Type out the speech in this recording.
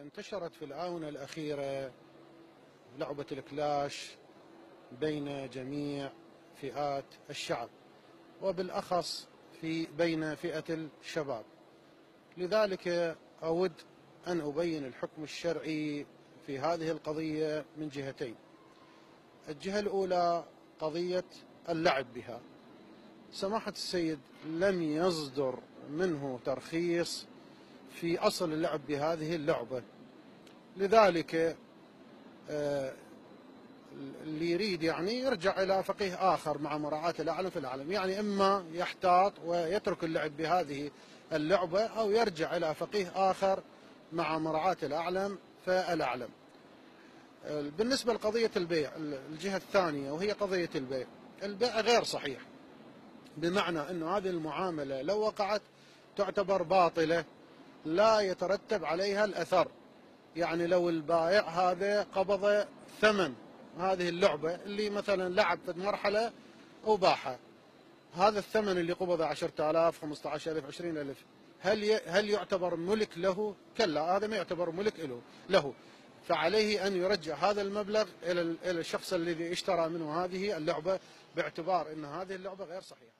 انتشرت في الآونة الأخيرة لعبة الكلاش بين جميع فئات الشعب، وبالأخص بين فئة الشباب. لذلك أود أن أبين الحكم الشرعي في هذه القضية من جهتين. الجهة الأولى قضية اللعب بها. سماحة السيد لم يصدر منه ترخيص في أصل اللعب بهذه اللعبة، لذلك اللي يريد يعني يرجع إلى فقيه آخر مع مراعاة الأعلم في الأعلم، يعني إما يحتاط ويترك اللعب بهذه اللعبة أو يرجع إلى فقيه آخر مع مراعاة الأعلم فالأعلم. بالنسبة لقضية البيع، الجهة الثانية وهي قضية البيع، البيع غير صحيح، بمعنى أن هذه المعاملة لو وقعت تعتبر باطلة لا يترتب عليها الأثر. يعني لو البائع هذا قبض ثمن هذه اللعبة اللي مثلا لعب في مرحلة وباعها، هذا الثمن اللي قبضه 10,000 15,000 20,000 هل يعتبر ملك له؟ كلا، هذا ما يعتبر ملك له، فعليه أن يرجع هذا المبلغ إلى الشخص الذي اشترى منه هذه اللعبة، باعتبار أن هذه اللعبة غير صحيحة.